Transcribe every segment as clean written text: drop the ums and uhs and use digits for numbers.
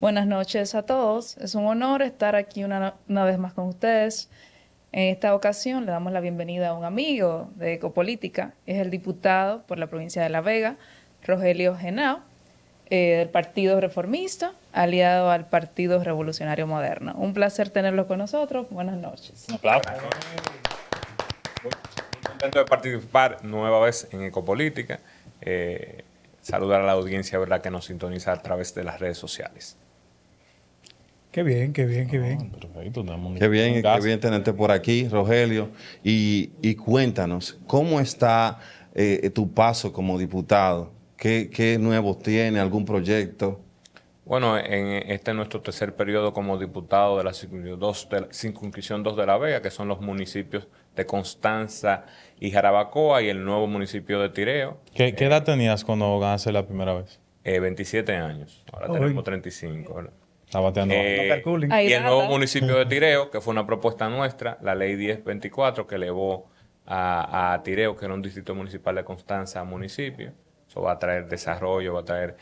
Buenas noches a todos. Es un honor estar aquí una vez más con ustedes. En esta ocasión le damos la bienvenida a un amigo de Ecopolítica. Es el diputado por la provincia de La Vega, Rogelio Henao, del Partido Reformista, aliado al Partido Revolucionario Moderno. Un placer tenerlo con nosotros. Buenas noches. Un aplauso. Muy contento de participar nueva vez en Ecopolítica. Saludar a la audiencia, ¿verdad?, que nos sintoniza a través de las redes sociales. Qué bien, qué bien, qué bien. Perfecto, Qué bien tenerte por aquí, Rogelio. Y cuéntanos, ¿cómo está tu paso como diputado? ¿Qué nuevos tiene? ¿Algún proyecto? Bueno, en este es nuestro tercer periodo como diputado de la circunscripción 2 de La Vega, que son los municipios de Constanza y Jarabacoa y el nuevo municipio de Tireo. ¿Qué edad tenías cuando ganaste la primera vez? 27 años, ahora Uy. tenemos 35, ¿verdad? Estaba bateando. No calculen. Ahí Y el data. nuevo municipio de Tireo, que fue una propuesta nuestra, la ley 1024, que elevó a Tireo, que era un distrito municipal de Constanza, a municipio. Eso va a traer desarrollo, va a traer,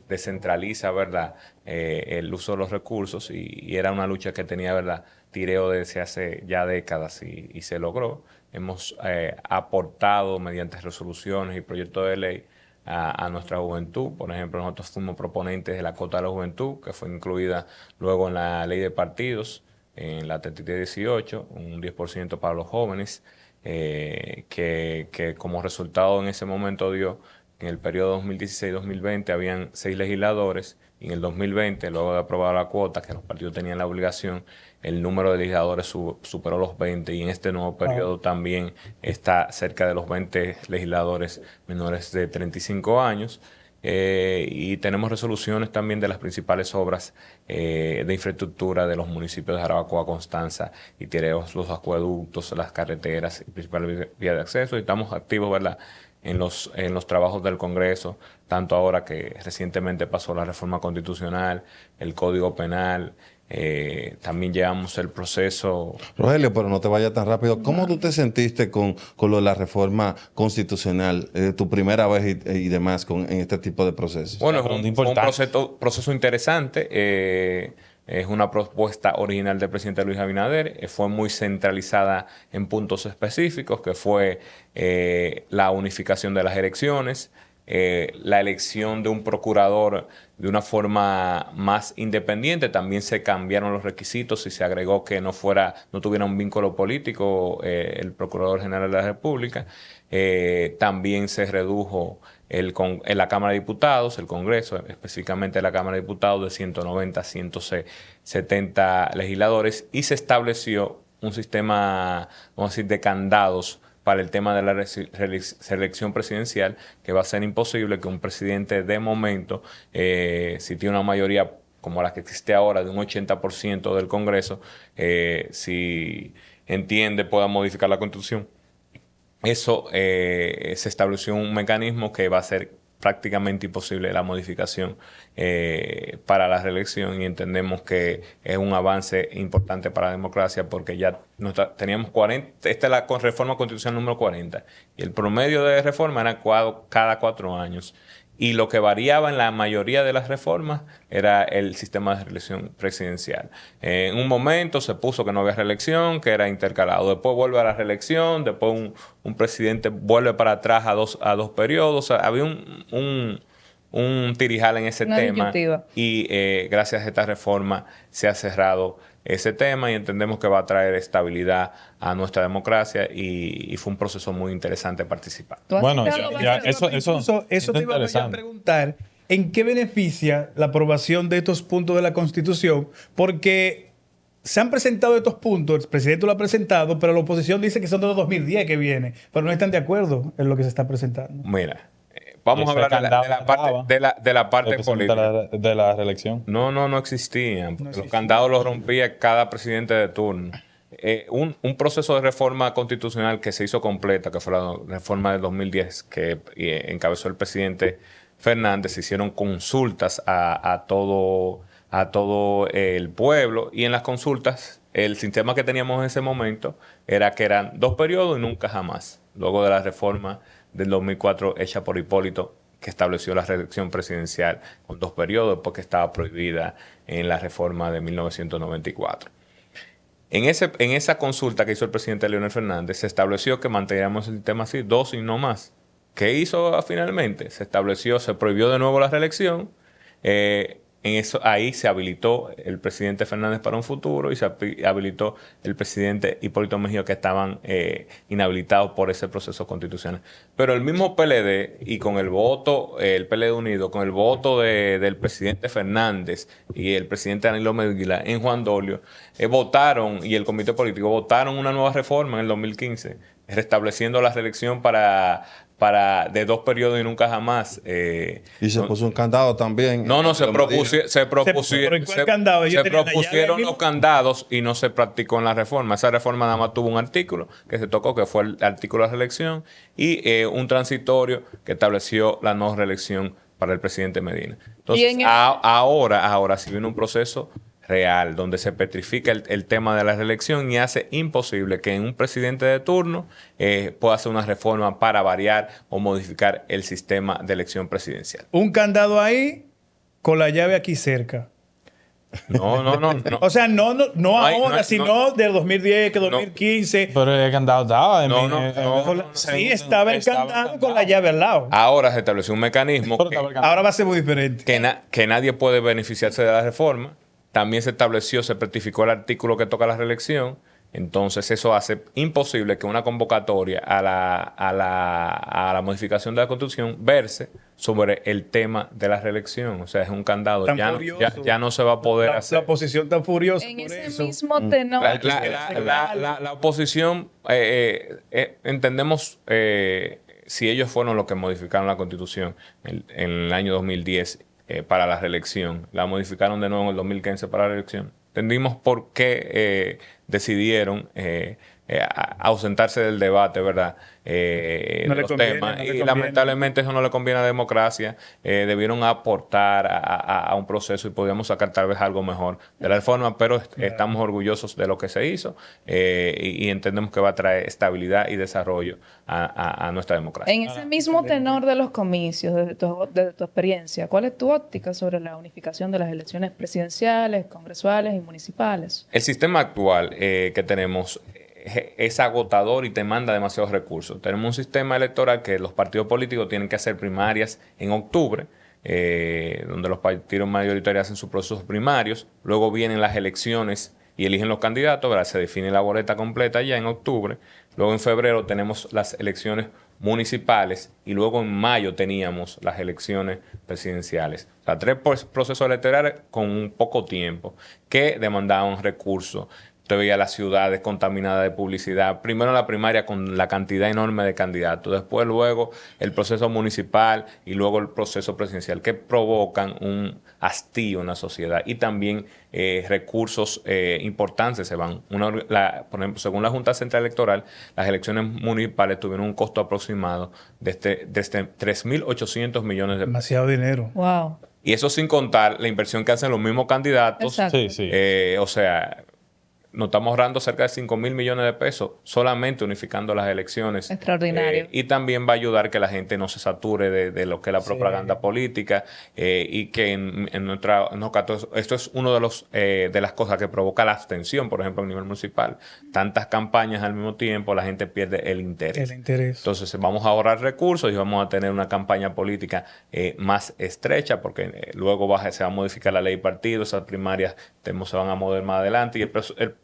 descentraliza, ¿verdad?, el uso de los recursos y era una lucha que tenía, ¿verdad?, Tireo desde hace ya décadas y se logró. Hemos aportado mediante resoluciones y proyectos de ley a nuestra juventud. Por ejemplo, nosotros fuimos proponentes de la cuota de la juventud, que fue incluida luego en la ley de partidos, en la 3318, un 10% para los jóvenes, que como resultado en ese momento dio que en el periodo 2016-2020 habían 6 legisladores y en el 2020, luego de aprobar la cuota, que los partidos tenían la obligación, el número de legisladores superó los 20 y en este nuevo periodo también está cerca de los 20 legisladores menores de 35 años. Y tenemos resoluciones también de las principales obras de infraestructura de los municipios de Jarabacoa, Constanza y Tireo, los acueductos, las carreteras y principales vías de acceso. Y estamos activos, ¿verdad?, en los trabajos del Congreso, tanto ahora que recientemente pasó la reforma constitucional, el Código Penal. También llevamos el proceso. Rogelio, pero no te vayas tan rápido. ¿Cómo tú te sentiste con lo de la reforma constitucional, tu primera vez y demás en este tipo de procesos? Bueno, Una pregunta fue un importante. proceso interesante. Es una propuesta original del presidente Luis Abinader. Fue muy centralizada en puntos específicos, que fue la unificación de las elecciones, la elección de un procurador de una forma más independiente. También se cambiaron los requisitos y se agregó que no tuviera un vínculo político el Procurador General de la República. También se redujo en la Cámara de Diputados, el Congreso, específicamente la Cámara de Diputados, de 190 a 170 legisladores, y se estableció un sistema, vamos a decir, de candados para el tema de la reelección presidencial, que va a ser imposible que un presidente de momento, si tiene una mayoría como la que existe ahora de un 80% del Congreso, si entiende, pueda modificar la Constitución. Eso se estableció un mecanismo que va a ser prácticamente imposible la modificación para la reelección, y entendemos que es un avance importante para la democracia porque ya teníamos 40, esta es la reforma constitucional número 40 y el promedio de reforma era cada 4 años. Y lo que variaba en la mayoría de las reformas era el sistema de reelección presidencial. En un momento se puso que no había reelección, que era intercalado. Después vuelve a la reelección, después un presidente vuelve para atrás a dos periodos. O sea, había un tirijal en ese Una tema. disyuntiva. Y gracias a esta reforma se ha cerrado ese tema y entendemos que va a traer estabilidad a nuestra democracia y fue un proceso muy interesante participar. ¿Tú has Bueno, citado ya, varias- Eso te iba yo a interesante. preguntar. ¿En qué beneficia la aprobación de estos puntos de la Constitución? Porque se han presentado estos puntos, el presidente lo ha presentado, pero la oposición dice que son de los 2010 que viene, pero no están de acuerdo en lo que se está presentando. Mira, vamos a Ese hablar de la parte, candado de la parte El presidente política. de la reelección. No existían. No Los existían. candados los rompía cada presidente de turno. Un proceso de reforma constitucional que se hizo completa, que fue la reforma del 2010, que encabezó el presidente Fernández. Se hicieron consultas a todo el pueblo, y en las consultas el sistema que teníamos en ese momento era que eran 2 periodos y nunca jamás, luego de la reforma del 2004 hecha por Hipólito que estableció la reelección presidencial con 2 periodos, porque estaba prohibida en la reforma de 1994. En esa consulta que hizo el presidente Leonel Fernández, se estableció que mantendríamos el sistema así, 2 y no más. ¿Qué hizo finalmente? Se prohibió de nuevo la reelección. Ahí se habilitó el presidente Fernández para un futuro y se habilitó el presidente Hipólito Mejía, que estaban inhabilitados por ese proceso constitucional. Pero el mismo PLD y con el voto, el PLD unido, con el voto del presidente Fernández y el presidente Danilo Medina en Juan Dolio, votaron, y el comité político votaron una nueva reforma en el 2015, restableciendo la reelección de 2 periodos y nunca jamás. Y se puso un candado también. Se propusieron los candados y no se practicó en la reforma. Esa reforma nada más tuvo un artículo que se tocó, que fue el artículo de la reelección, y un transitorio que estableció la no reelección para el presidente Medina. Entonces, ahora sí viene un proceso real, donde se petrifica el tema de la reelección y hace imposible que un presidente de turno pueda hacer una reforma para variar o modificar el sistema de elección presidencial. Un candado ahí con la llave aquí cerca. No. O sea, no ahora, sino del 2010, que 2015. Pero el candado estaba. Sí, estaba el candado con la llave al lado. Ahora se estableció un mecanismo Ahora va a ser muy diferente. que nadie puede beneficiarse de la reforma. También se certificó el artículo que toca la reelección. Entonces eso hace imposible que una convocatoria a la modificación de la Constitución verse sobre el tema de la reelección. O sea, es un candado. Ya no se va a poder hacer. La oposición tan furiosa. En por ese eso. mismo tenor. La oposición, entendemos, si ellos fueron los que modificaron la Constitución en el año 2010 para la reelección, la modificaron de nuevo en el 2015 para la reelección, entendimos por qué decidieron ausentarse del debate, ¿verdad? De los temas. Y lamentablemente eso no le conviene a la democracia. Debieron aportar a un proceso y podíamos sacar tal vez algo mejor de la reforma, pero estamos orgullosos de lo que se hizo y entendemos que va a traer estabilidad y desarrollo a nuestra democracia. En ese mismo tenor de los comicios, desde tu experiencia, ¿cuál es tu óptica sobre la unificación de las elecciones presidenciales, congresuales y municipales? El sistema actual que tenemos es agotador y te manda demasiados recursos. Tenemos un sistema electoral que los partidos políticos tienen que hacer primarias en octubre, donde los partidos mayoritarios hacen sus procesos primarios, luego vienen las elecciones y eligen los candidatos, ¿verdad? Se define la boleta completa ya en octubre, luego en febrero tenemos las elecciones municipales y luego en mayo teníamos las elecciones presidenciales. O sea, 3 procesos electorales con un poco tiempo que demandaban recursos. Usted veía las ciudades contaminadas de publicidad. Primero la primaria con la cantidad enorme de candidatos. Después, luego, el proceso municipal y luego el proceso presidencial que provocan un hastío en la sociedad. Y también recursos importantes se van. Por ejemplo, según la Junta Central Electoral, las elecciones municipales tuvieron un costo aproximado de 3.800 millones de pesos. Demasiado dinero. Wow. Y eso sin contar la inversión que hacen los mismos candidatos. Exacto. Sí. O sea, nos estamos ahorrando cerca de 5.000 millones de pesos solamente unificando las elecciones. Extraordinario. Y también va a ayudar que la gente no se sature de lo que es la propaganda política y que en esto es uno de las cosas que provoca la abstención, por ejemplo, a nivel municipal. Tantas campañas al mismo tiempo, la gente pierde el interés. Entonces vamos a ahorrar recursos y vamos a tener una campaña política más estrecha porque luego se va a modificar la ley de partidos, esas primarias se van a mover más adelante y el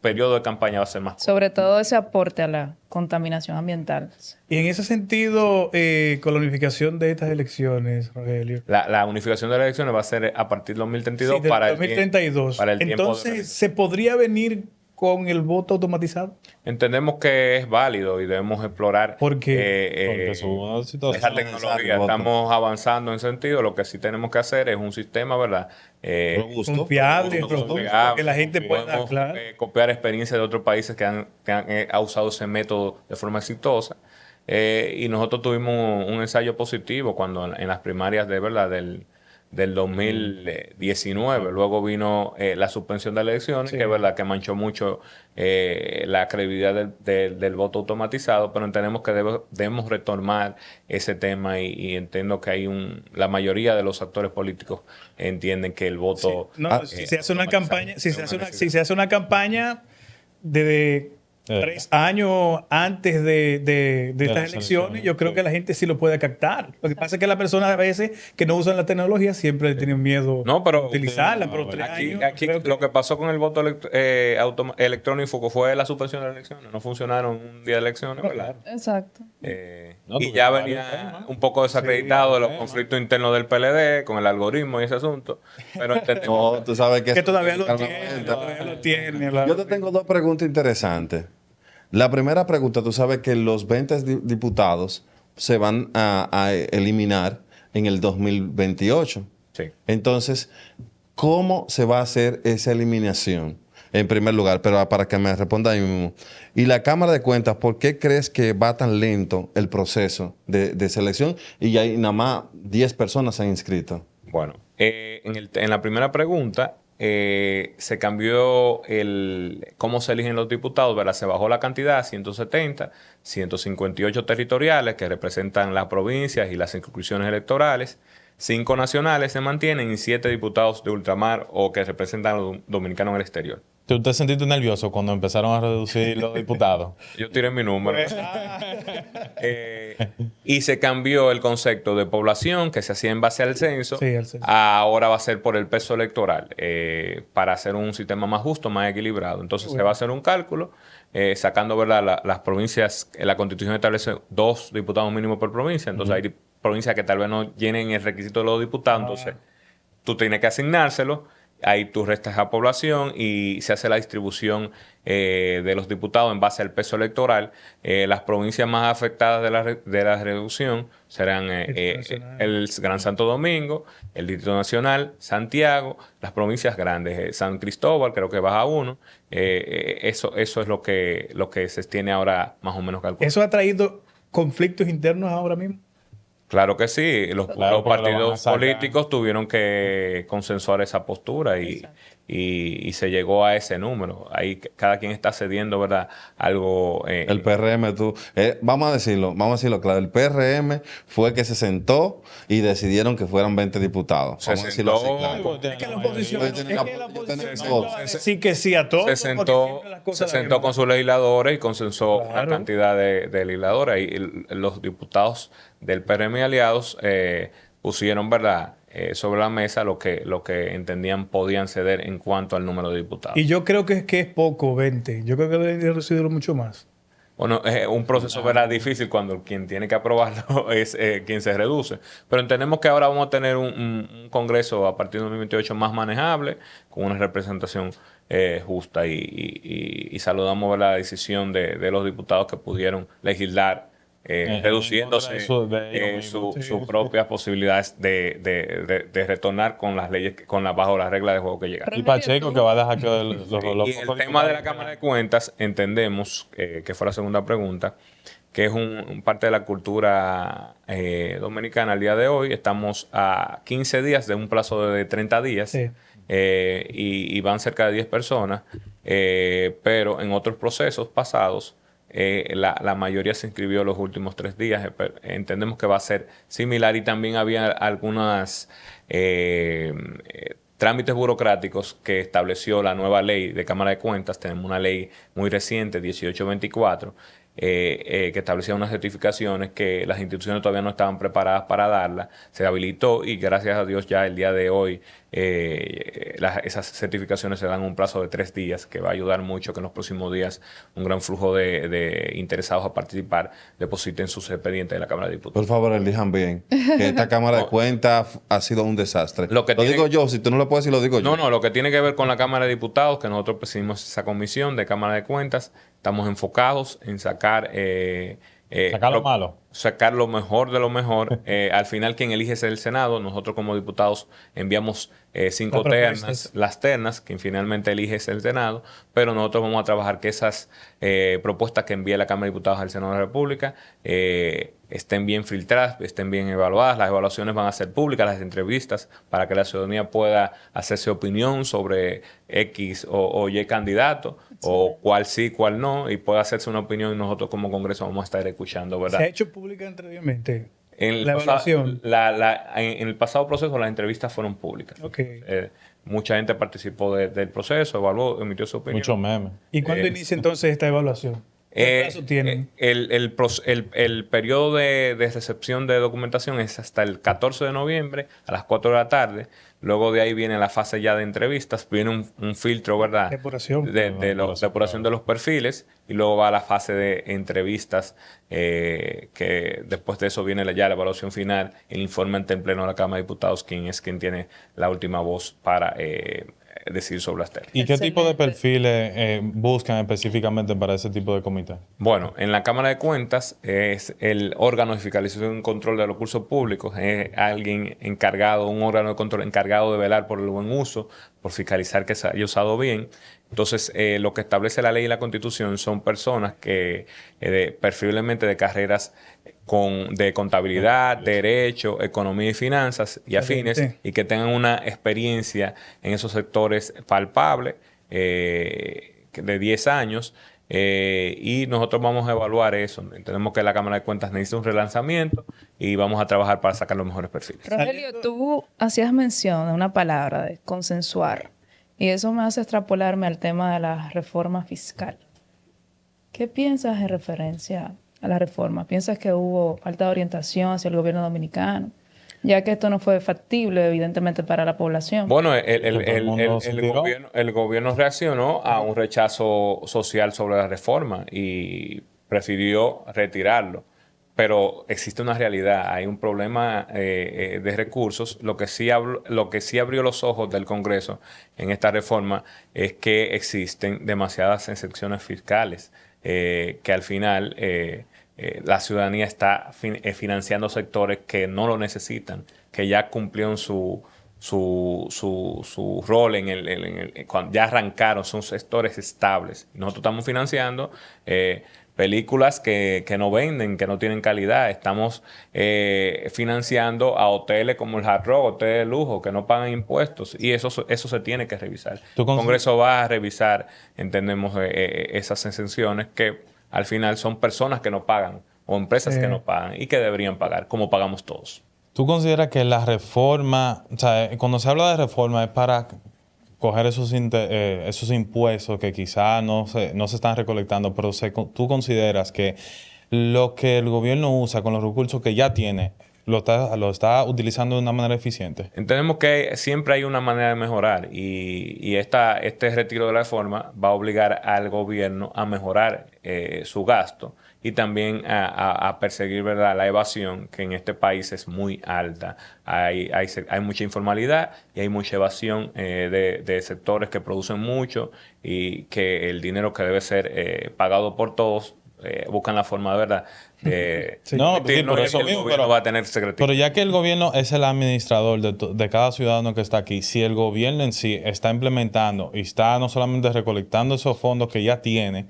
periodo de campaña va a ser más corto. Sobre todo ese aporte a la contaminación ambiental. Y en ese sentido, con la unificación de estas elecciones, Rogelio. La unificación de las elecciones va a ser a partir del 2032 Sí, para 2032. para el tiempo Entonces, ¿se podría venir con el voto automatizado? Entendemos que es válido y debemos explorar Porque es una situación. esa tecnología. Estamos avanzando en sentido. Lo que sí tenemos que hacer es un sistema, ¿verdad? Confiable, robusto, que la gente pueda, Podemos, claro. copiar experiencias de otros países que han usado ese método de forma exitosa. Y nosotros tuvimos un ensayo positivo cuando en las primarias de verdad del del 2019. Luego vino la suspensión de las elecciones, que es verdad que manchó mucho la credibilidad del voto automatizado, pero entendemos que debemos retomar ese tema y entiendo que la mayoría de los actores políticos entienden que el voto... Sí. No, si se hace una campaña, si se hace una campaña de 3 años antes de estas elecciones, yo creo que la gente sí lo puede captar. Lo que pasa es que las personas a veces que no usan la tecnología siempre tienen miedo de utilizarla, pero 3 años... Aquí lo que pasó con el voto electrónico fue la suspensión de las elecciones. No funcionaron un día de elecciones, ¿verdad? Exacto. Y ya venía un poco desacreditado de los conflictos internos del PLD con el algoritmo y ese asunto. Pero No, tú sabes que todavía lo calmamente. tiene. Yo te tengo 2 preguntas interesantes. La primera pregunta, tú sabes que los 20 diputados se van a eliminar en el 2028. Sí. Entonces, ¿cómo se va a hacer esa eliminación? En primer lugar, pero para que me responda ahí mismo. Y la Cámara de Cuentas, ¿por qué crees que va tan lento el proceso de selección y hay nada más 10 personas se han inscrito? Bueno, en la primera pregunta se cambió cómo se eligen los diputados, ¿verdad? Se bajó la cantidad a 170, 158 territoriales que representan las provincias y las circunscripciones electorales, 5 nacionales se mantienen y 7 diputados de ultramar o que representan a los dominicanos en el exterior. ¿Tú te sentiste nervioso cuando empezaron a reducir los diputados? Yo tiré mi número. Y se cambió el concepto de población que se hacía en base al censo. Sí, al censo. Ahora va a ser por el peso electoral para hacer un sistema más justo, más equilibrado. Entonces se va a hacer un cálculo sacando, ¿verdad? Las provincias, la Constitución establece 2 diputados mínimos por provincia. Entonces hay provincias que tal vez no llenen el requisito de los diputados. Entonces tú tienes que asignárselo. Ahí tú restas a población y se hace la distribución de los diputados en base al peso electoral. Las provincias más afectadas de la reducción serán el Gran Santo Domingo, el Distrito Nacional, Santiago, las provincias grandes, San Cristóbal, creo que baja 1. Eso es lo que se tiene ahora más o menos calculado. ¿Eso ha traído conflictos internos ahora mismo? Claro que sí, los Claro, partidos políticos tuvieron que consensuar esa postura y se llegó a ese número. Ahí cada quien está cediendo, ¿verdad? Algo... El PRM, vamos a decirlo claro, el PRM fue el que se sentó y decidieron que fueran 20 diputados. Vamos a decirlo así, claro. Es que la oposición Entonces, sí que sí a todo. se sentó con sus legisladores y consensuó una cantidad de legisladores. Y los diputados del PRM y aliados pusieron, ¿verdad?, sobre la mesa lo que entendían podían ceder en cuanto al número de diputados. Y yo creo que es poco, 20. Yo creo que debería recibirlo mucho más. Bueno, es un proceso, ¿verdad?, difícil cuando quien tiene que aprobarlo es quien se reduce. Pero entendemos que ahora vamos a tener un Congreso a partir de 2028 más manejable, con una representación justa y saludamos la decisión de los diputados que pudieron legislar reduciéndose sus propias posibilidades de retornar con las leyes, bajo las reglas de juego que llegaron. Y Pacheco que va a dejar que Y el tema de la Cámara de Cuentas, entendemos, que fue la segunda pregunta, que es parte de la cultura dominicana al día de hoy. Estamos a 15 días de un plazo de 30 días. Sí. Y van cerca de 10 personas, pero en otros procesos pasados la mayoría se inscribió los últimos 3 días. Entendemos que va a ser similar y también había algunas trámites burocráticos que estableció la nueva ley de Cámara de Cuentas. Tenemos una ley muy reciente, 1824, que establecía unas certificaciones que las instituciones todavía no estaban preparadas para darlas. Se habilitó y gracias a Dios ya el día de hoy esas certificaciones se dan un plazo de 3 días, que va a ayudar mucho que en los próximos días un gran flujo de interesados a participar depositen sus expedientes en la Cámara de Diputados. por favor, elijan bien. Que esta Cámara de Cuentas ha sido un desastre. Lo digo yo, si tú no lo puedes decir, lo digo yo. No, lo que tiene que ver con la Cámara de Diputados, que nosotros presidimos esa comisión de Cámara de Cuentas, estamos enfocados en sacar Sacar lo malo. Sacar lo mejor de lo mejor. Al final, quien elige es el Senado. Nosotros como diputados enviamos 5 ternas, las ternas, quien finalmente elige es el Senado, pero nosotros vamos a trabajar que esas propuestas que envíe la Cámara de Diputados al Senado de la República estén bien filtradas, estén bien evaluadas. Las evaluaciones van a ser públicas, las entrevistas, para que la ciudadanía pueda hacerse opinión sobre X o Y candidato, o cuál sí, cuál no, y pueda hacerse una opinión, y nosotros como Congreso vamos a estar escuchando, ¿verdad? ¿Se ha hecho pública anteriormente? En La evaluación. en el pasado proceso las entrevistas fueron públicas. Ok. Mucha gente participó del proceso, evaluó, emitió su opinión. Muchos memes. ¿Y cuándo inicia entonces esta evaluación? ¿Qué plazo tienen? El periodo de recepción de documentación es hasta el 14 de noviembre a las 4 de la tarde. Luego de ahí viene la fase ya de entrevistas, viene un filtro, ¿verdad? Depuración. Depuración de los perfiles, y luego va a la fase de entrevistas, que después de eso viene ya la evaluación final, el informe ante el Pleno de la Cámara de Diputados, quien tiene la última voz para decir sobre las ternas. ¿Y qué tipo de Excelente. perfiles buscan específicamente para ese tipo de comité? Bueno, en la Cámara de Cuentas es el órgano de fiscalización y control de los recursos públicos, es alguien encargado, un órgano de control encargado de velar por el buen uso, por fiscalizar que se haya usado bien. Entonces, lo que establece la ley y la Constitución son personas que preferiblemente de carreras de contabilidad, derecho, economía y finanzas y afines, Excelente. y que tengan una experiencia en esos sectores palpable, de 10 años. Y nosotros vamos a evaluar eso. Entendemos que la Cámara de Cuentas necesita un relanzamiento y vamos a trabajar para sacar los mejores perfiles. Rogelio, tú hacías mención de una palabra, de consensuar, y eso me hace extrapolarme al tema de la reforma fiscal. ¿Qué piensas en referencia a la reforma? ¿Piensas que hubo falta de orientación hacia el gobierno dominicano? Ya que esto no fue factible, evidentemente, para la población. Bueno, el gobierno reaccionó a un rechazo social sobre la reforma y prefirió retirarlo. Pero existe una realidad, hay un problema de recursos. Lo que sí abrió los ojos del Congreso en esta reforma es que existen demasiadas excepciones fiscales, que al final la ciudadanía está financiando sectores que no lo necesitan, que ya cumplieron su rol cuando ya arrancaron, son sectores estables. Nosotros estamos financiando películas que no venden, que no tienen calidad. Estamos financiando a hoteles como el Hard Rock, hoteles de lujo, que no pagan impuestos. Y eso se tiene que revisar. El Congreso va a revisar, entendemos, esas exenciones que al final son personas que no pagan o empresas que no pagan y que deberían pagar, como pagamos todos. ¿Tú consideras que la reforma, o sea, cuando se habla de reforma es para coger esos impuestos que quizás no se están recolectando, pero tú consideras que lo que el gobierno usa con los recursos que ya tiene, lo está utilizando de una manera eficiente? Entendemos que siempre hay una manera de mejorar y este retiro de la reforma va a obligar al gobierno a mejorar su gasto y también a perseguir, ¿verdad?, la evasión, que en este país es muy alta. Hay mucha informalidad y hay mucha evasión de sectores que producen mucho y que el dinero que debe ser pagado por todos buscan la forma, ¿verdad?, de por eso el mismo, gobierno va a tener secretismo. Pero ya que el gobierno es el administrador de cada ciudadano que está aquí, si el gobierno en sí está implementando y está no solamente recolectando esos fondos que ya tiene,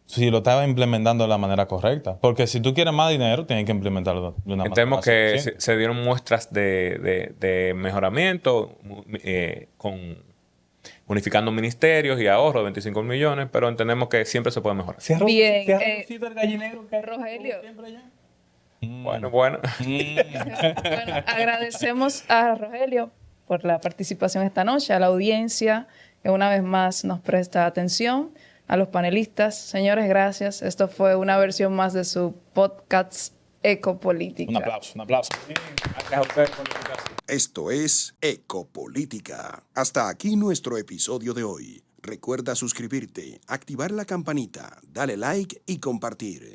si lo estaba implementando de la manera correcta. Porque si tú quieres más dinero, tienes que implementarlo de una manera Entendemos más que eficiente. se dieron muestras de mejoramiento unificando ministerios y ahorro de 25 millones, pero entendemos que siempre se puede mejorar. ¿Se ha Bien, reducido el gallinero que Rogelio. siempre allá? Bueno. Bueno, agradecemos a Rogelio por la participación esta noche, a la audiencia que una vez más nos presta atención, a los panelistas. Señores, gracias. Esto fue una versión más de su podcast Ecopolítica. Un aplauso, un aplauso. Gracias a ustedes por la invitación. Esto es Ecopolítica. Hasta aquí nuestro episodio de hoy. Recuerda suscribirte, activar la campanita, dale like y compartir.